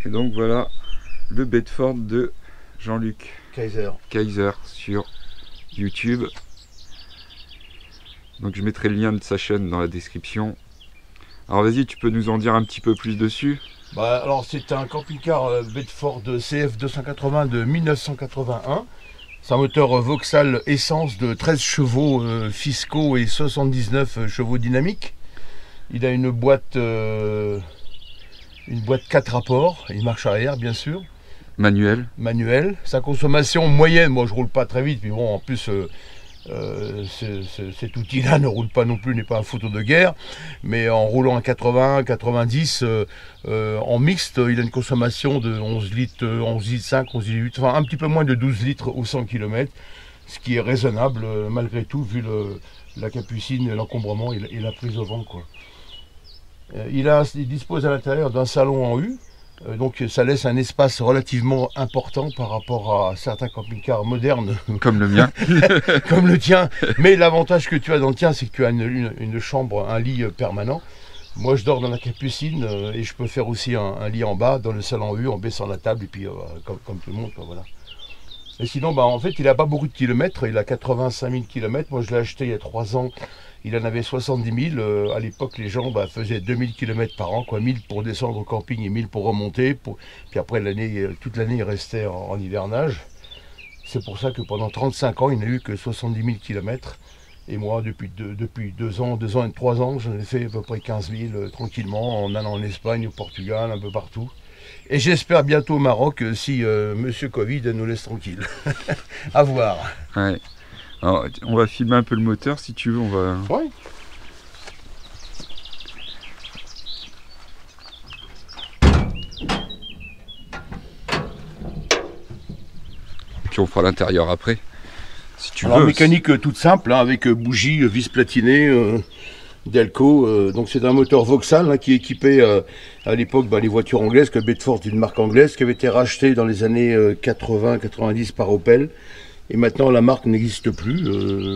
Et donc voilà le Bedford de Jean-Luc Kaiser sur YouTube. Donc je mettrai le lien de sa chaîne dans la description. Alors vas-y, tu peux nous en dire un petit peu plus dessus? Bah, alors c'est un camping-car Bedford CF 280 de 1981. C'est un moteur Vauxhall essence de 13 chevaux fiscaux et 79 chevaux dynamiques. Il a une boîte 4 rapports, et marche arrière bien sûr. Manuel. Sa consommation moyenne, moi je roule pas très vite, mais bon en plus cet outil-là ne roule pas non plus, n'est pas un photo de guerre, mais en roulant à 80, 90, en mixte, il a une consommation de 11 litres, 11 litres 5, 11 litres 8, enfin un petit peu moins de 12 litres au 100 km, ce qui est raisonnable malgré tout, vu la capucine, l'encombrement et la prise au vent, quoi. Il dispose à l'intérieur d'un salon en U. Donc ça laisse un espace relativement important par rapport à certains camping-cars modernes. Comme le mien. Comme le tien. Mais l'avantage que tu as dans le tien, c'est que tu as une chambre, un lit permanent. Moi je dors dans la capucine et je peux faire aussi un lit en bas dans le salon U en baissant la table et puis comme tout le monde, quoi, voilà. Et sinon, bah, en fait, il n'a pas beaucoup de kilomètres, il a 85 000 km. Moi je l'ai acheté il y a 3 ans. Il en avait 70 000. À l'époque, les gens faisaient 2000 km par an, quoi, 1000 pour descendre au camping et 1000 pour remonter. Puis après, toute l'année, il restait en hivernage. C'est pour ça que pendant 35 ans, il n'a eu que 70 000 km. Et moi, depuis 2 ans, 3 ans, j'en ai fait à peu près 15 000 tranquillement, en allant en Espagne, au Portugal, un peu partout. Et j'espère bientôt au Maroc, si Monsieur Covid nous laisse tranquille. À voir. Ouais. Alors, on va filmer un peu le moteur si tu veux, on va... Ouais. Puis on fera l'intérieur après, si tu Alors, veux. Mécanique toute simple, hein, avec bougie, vis platinées, Delco. Donc c'est un moteur Vauxhall, hein, qui équipait à l'époque les voitures anglaises, que Bedford est une marque anglaise, qui avait été rachetée dans les années 80-90 par Opel. Et maintenant, la marque n'existe plus,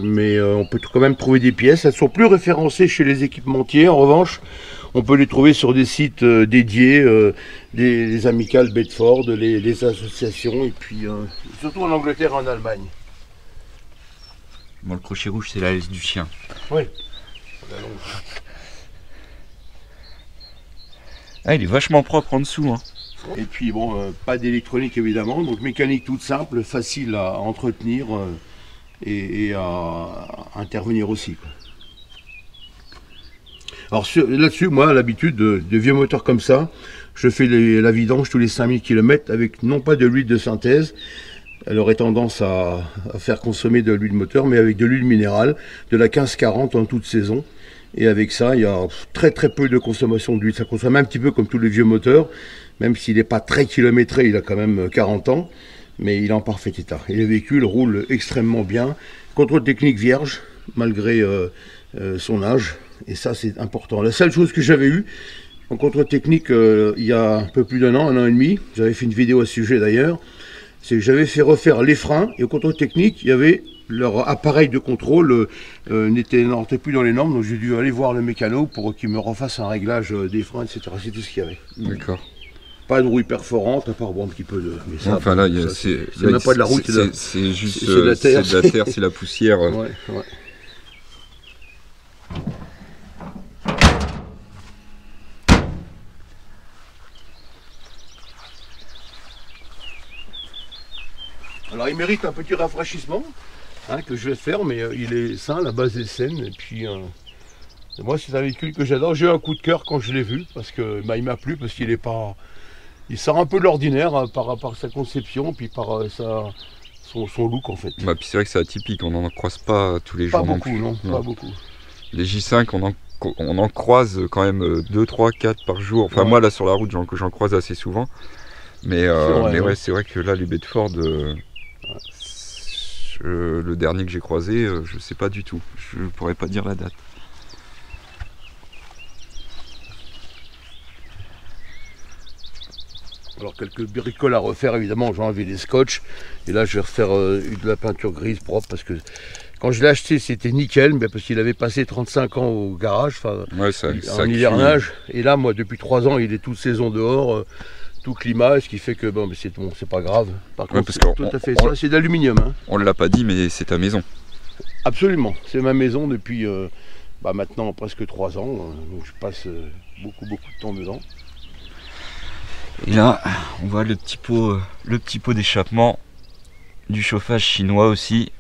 mais on peut quand même trouver des pièces. Elles ne sont plus référencées chez les équipementiers. En revanche, on peut les trouver sur des sites dédiés, les amicales Bedford, les associations, et puis surtout en Angleterre et en Allemagne. Bon, le crochet rouge, c'est la laisse du chien. Oui. Ah, il est vachement propre en dessous, hein. Et puis bon, pas d'électronique évidemment, donc mécanique toute simple, facile à entretenir et à intervenir aussi, quoi. Alors là-dessus, moi à l'habitude de vieux moteurs comme ça, je fais la vidange tous les 5000 km avec non pas de l'huile de synthèse, elle aurait tendance à faire consommer de l'huile moteur, mais avec de l'huile minérale, de la 1540 en toute saison. Et avec ça, il y a très peu de consommation d'huile. Ça consomme un petit peu comme tous les vieux moteurs, même s'il n'est pas très kilométré, il a quand même 40 ans, mais il est en parfait état. Et le véhicule roule extrêmement bien. Contrôle technique vierge, malgré son âge, et ça c'est important. La seule chose que j'avais eue en contrôle technique il y a un peu plus d'un an et demi, j'avais fait une vidéo à ce sujet d'ailleurs, c'est que j'avais fait refaire les freins, et au contrôle technique, il y avait leur appareil de contrôle n'entrait plus dans les normes, donc j'ai dû aller voir le mécano pour qu'il me refasse un réglage des freins, etc. C'est tout ce qu'il y avait. D'accord. Pas de rouille perforante, à part un petit peu de... Mais ça, enfin là, c'est même pas de la route, c'est juste de la terre. C'est de la terre, c'est la poussière. Ouais. Alors il mérite un petit rafraîchissement, hein, que je vais faire, mais il est sain, la base est saine, et puis moi c'est un véhicule que j'adore. J'ai eu un coup de cœur quand je l'ai vu, parce que il m'a plu, parce qu'il est pas... Il sort un peu de l'ordinaire, hein, par sa conception, puis par son look en fait. Bah, puis c'est vrai que c'est atypique, on n'en croise pas tous les jours. Pas beaucoup, non, pas beaucoup. Les J5, on en croise quand même 2, 3, 4 par jour. Enfin, ouais. Moi là sur la route, j'en croise assez souvent. Mais ouais, c'est vrai que là, les Bedford, le dernier que j'ai croisé, je sais pas du tout. Je pourrais pas dire la date. Alors quelques bricoles à refaire évidemment, j'ai enlevé les scotch et là je vais refaire de la peinture grise propre parce que quand je l'ai acheté c'était nickel, mais parce qu'il avait passé 35 ans au garage, ouais, en hivernage, et là moi depuis 3 ans il est toute saison dehors, tout climat, ce qui fait que bon, c'est bon, c'est pas grave. Par contre, parce c'est tout à fait ça, c'est d'aluminium. Hein. On ne l'a pas dit, mais c'est ta maison. Absolument, c'est ma maison depuis maintenant presque 3 ans, donc je passe beaucoup de temps dedans. Et là, on voit le petit pot d'échappement du chauffage chinois aussi.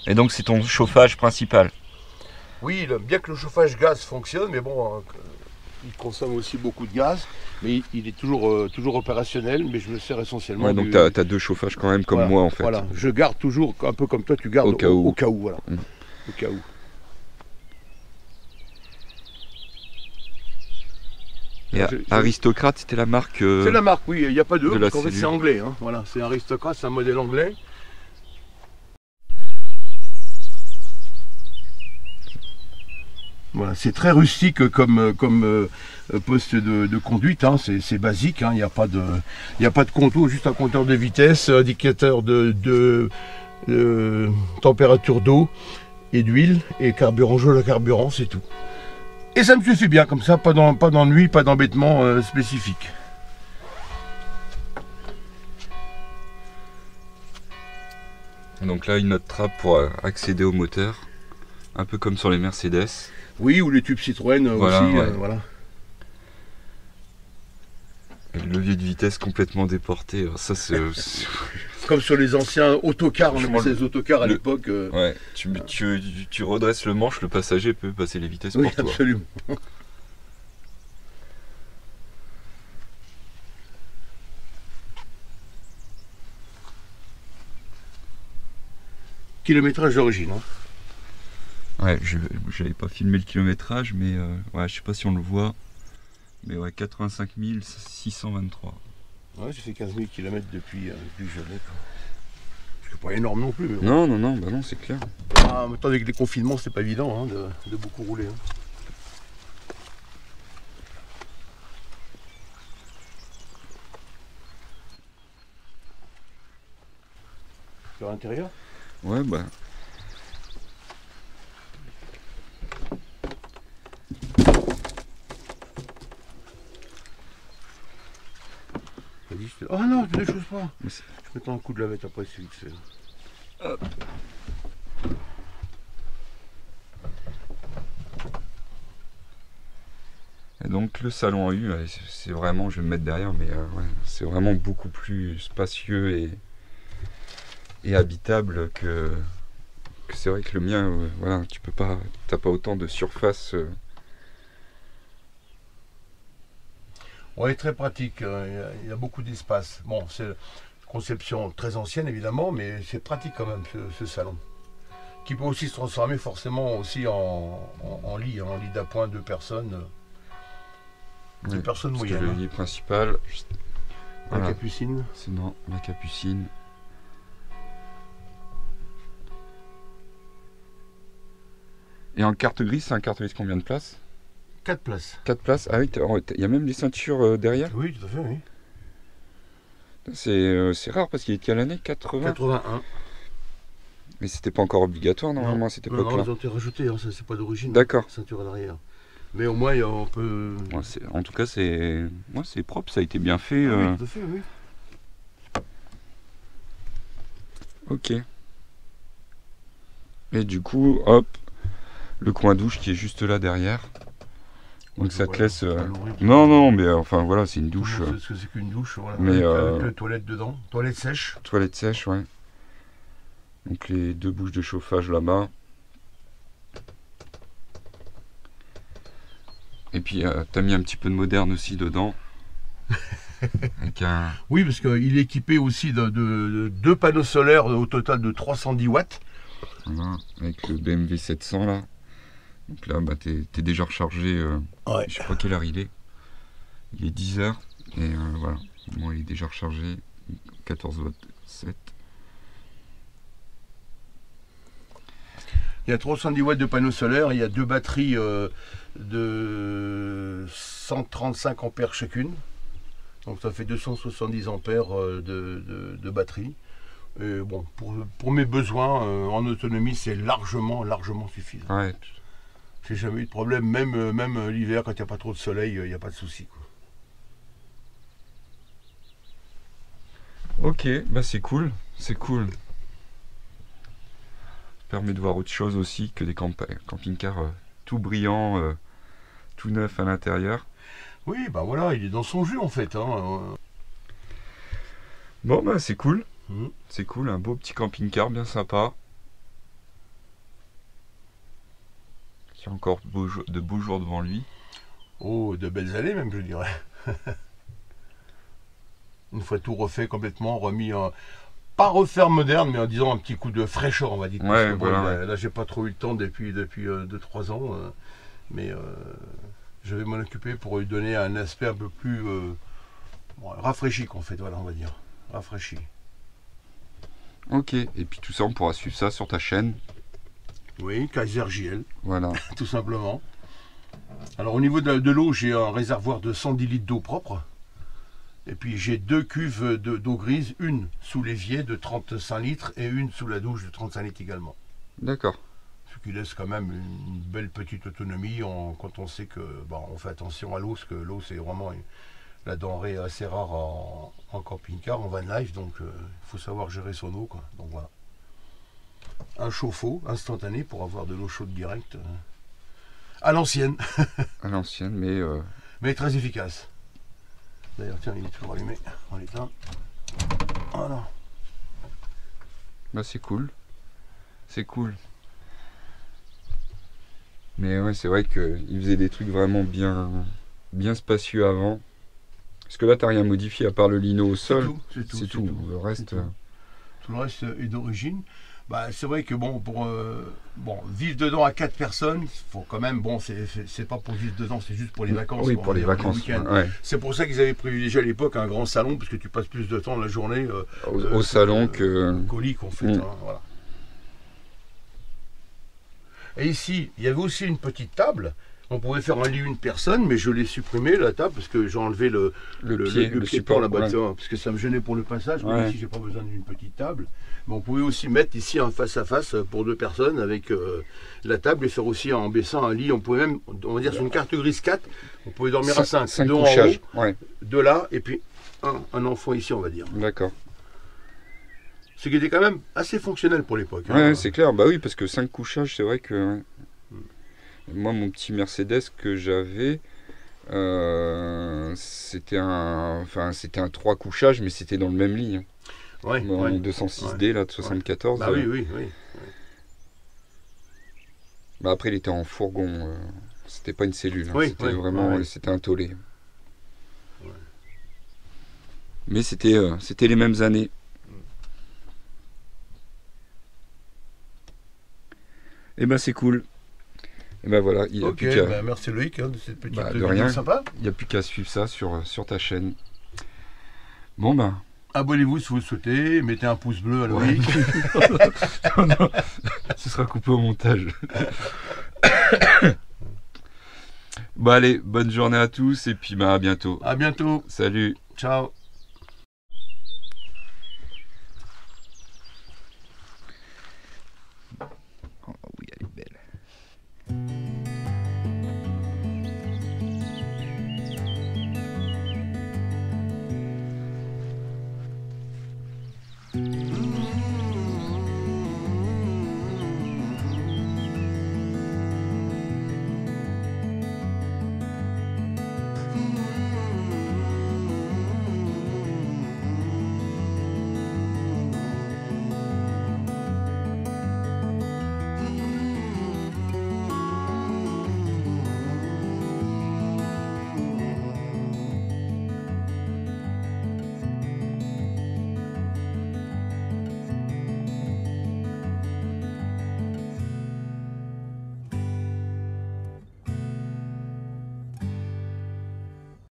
Et donc c'est ton chauffage principal. Oui, bien que le chauffage gaz fonctionne, mais bon, il consomme aussi beaucoup de gaz, mais il est toujours opérationnel, mais je me sers essentiellement. Ouais, donc tu as 2 chauffages quand même, comme voilà, moi en fait. Voilà, je garde toujours, un peu comme toi, tu gardes au cas où. Voilà. Au cas où. Et Aristocrate, c'était la marque. C'est la marque, oui, il n'y a pas de parce qu'en fait c'est anglais. Hein. Voilà, c'est Aristocrate, c'est un modèle anglais. Voilà, c'est très rustique comme poste de conduite, hein. C'est basique, hein. Il n'y a pas de contour, juste un compteur de vitesse, indicateur de température d'eau et d'huile, et carburant, jaune à carburant, c'est tout. Et ça me suffit bien comme ça, pas d'ennui, pas d'embêtement spécifique. Donc là, une autre trappe pour accéder au moteur, un peu comme sur les Mercedes. Oui, ou les tubes Citroën voilà, aussi. ouais. Voilà. Et le levier de vitesse complètement déporté. Ça, c'est comme sur les anciens autocars, on appelait ces autocars à l'époque. Ouais, tu redresses le manche, le passager peut passer les vitesses oui, pour toi. Absolument. Kilométrage d'origine. Hein. Ouais, je n'avais pas filmé le kilométrage, mais ouais, je sais pas si on le voit. Mais ouais, 85 623. Ouais, j'ai fait 15 000 km depuis que je l'ai. C'est pas énorme non plus. Non, bah non, c'est clair. En même temps, avec les confinements, c'est pas évident hein, de beaucoup rouler. Hein. Sur l'intérieur ? Ouais, bah. Oh non, ne les choses pas. Je mettrai un coup de lavette après, c'est vite fait. Hop. Et donc le salon à U, c'est vraiment, je vais me mettre derrière, mais ouais, c'est vraiment beaucoup plus spacieux et habitable que c'est vrai que le mien, voilà, t'as pas autant de surface. Oui, très pratique, il y a beaucoup d'espace. Bon, c'est une conception très ancienne évidemment, mais c'est pratique quand même ce salon. Qui peut aussi se transformer forcément aussi en lit, en lit d'appoint de personnes. De personnes moyennes. Le lit principal. Voilà. La capucine. Sinon, la capucine. Et en carte grise, c'est un carte grise combien de places? 4 places. 4 places. Ah oui, il y a même des ceintures derrière. Oui, tout à fait, oui. C'est rare parce qu'il est quelle année? 81. Mais c'était pas encore obligatoire normalement à cette époque-là. Non, ils ont été rajoutés, hein, ça c'est pas d'origine. D'accord. Ceinture à l'arrière. Mais au moins on peut. Ouais, en tout cas c'est propre, ça a été bien fait. Oui, tout à fait, oui. Ok. Et du coup, hop, le coin douche qui est juste là derrière. Donc ça te laisse. Non, mais enfin voilà, c'est une douche. C'est ce que c'est qu'une douche, voilà. Mais avec la toilette dedans. Toilette sèche. Toilette sèche, ouais. Donc les 2 bouches de chauffage là-bas. Et puis t'as mis un petit peu de moderne aussi dedans. Avec Oui, parce qu'il est équipé aussi de 2 panneaux solaires au total de 310 watts. Voilà, avec le BMW 700 là. Donc là, bah, t'es déjà rechargé. Ouais. Je sais pas quelle heure il est. Il est 10h. Et voilà. Moi, il est déjà rechargé. 14 watts 7. Il y a 310 watts de panneaux solaires. Il y a 2 batteries de 135 ampères chacune. Donc ça fait 270 ampères de batterie. Et bon, pour mes besoins en autonomie, c'est largement suffisant. Ouais. J'ai jamais eu de problème, même l'hiver, quand il n'y a pas trop de soleil, il n'y a pas de souci. Ok, bah c'est cool, c'est cool. Ça permet de voir autre chose aussi que des camping-cars tout brillants, tout neufs à l'intérieur. Oui, bah voilà, il est dans son jus en fait. Hein. Bon bah c'est cool, Mhm. c'est cool, un beau petit camping-car bien sympa. Qui a encore de beaux jours devant lui. Oh, de belles années même, je dirais. Une fois tout refait complètement, remis en... Pas refaire moderne, mais en disant un petit coup de fraîcheur, on va dire. Ouais, Parce que bon, voilà, là, j'ai pas trop eu le temps depuis 2-3 ans. Mais je vais m'en occuper pour lui donner un aspect un peu plus bon, rafraîchi, en fait, voilà, on va dire. Rafraîchi. Ok, et puis tout ça on pourra suivre ça sur ta chaîne. Oui, Kaiser JL, Voilà, tout simplement. Alors au niveau de l'eau, j'ai un réservoir de 110 litres d'eau propre. Et puis j'ai 2 cuves d'eau grise, une sous l'évier de 35 litres et une sous la douche de 35 litres également. d'accord. Ce qui laisse quand même une belle petite autonomie quand on sait que bon, on fait attention à l'eau, parce que l'eau c'est vraiment la denrée assez rare en camping-car, en van life, donc il faut savoir gérer son eau, quoi. Donc voilà. Un chauffe-eau instantané pour avoir de l'eau chaude directe à l'ancienne, À l'ancienne, mais mais très efficace. D'ailleurs, tiens, il est toujours allumé, on l'éteint. Voilà. bah c'est cool. C'est cool. Mais ouais, c'est vrai qu'il faisait des trucs vraiment bien spacieux avant. Parce que là, t'as rien modifié à part le lino au sol. C'est tout. Le reste. tout. Tout le reste est d'origine. Bah, c'est vrai que bon, pour vivre dedans à 4 personnes, faut quand même, bon, c'est pas pour vivre dedans, c'est juste pour les vacances. Oui, quoi, pour les vacances. week-ends. Ouais. C'est pour ça qu'ils avaient privilégié à l'époque un grand salon, parce que tu passes plus de temps la journée Au salon que. qu'au lit, en fait. Hein, voilà. Et ici, il y avait aussi une petite table. On pouvait faire un lit une personne, mais je l'ai supprimé la table parce que j'ai enlevé le pied support là-bas, ouais. parce que ça me gênait pour le passage. Mais Ouais. ici, j'ai pas besoin d'une petite table. Mais on pouvait aussi mettre ici un face à face pour 2 personnes avec la table et faire aussi en baissant un lit. On pouvait même, on va dire sur une carte grise 4, on pouvait dormir à 5. 5 2 en haut, couchages. Ouais, 2 là, et puis un enfant ici, on va dire. d'accord. Ce qui était quand même assez fonctionnel pour l'époque. Ouais, Hein. c'est clair. Bah oui, parce que 5 couchages, c'est vrai que. Ouais. Moi, mon petit Mercedes que j'avais, c'était un 3 couchages, mais c'était dans le même lit. Hein. Ouais, En ouais. 206D, là, de 74. Bah oui, oui, oui. Bah après, il était en fourgon. C'était pas une cellule. Hein. Oui, C'était oui, vraiment, oui. c'était un tollé. Ouais. Mais c'était les mêmes années. Et ben c'est cool. Et ben voilà, il n'y a Ok, plus qu'à bah merci Loïc de cette petite de vidéo rien. sympa. Il y a plus qu'à suivre ça sur ta chaîne. Bon ben. Abonnez-vous si vous le souhaitez, mettez un pouce bleu à Ouais. Loïc. Non, ce sera coupé au montage. Bon allez, bonne journée à tous et puis bah à bientôt. À bientôt. Salut. Ciao.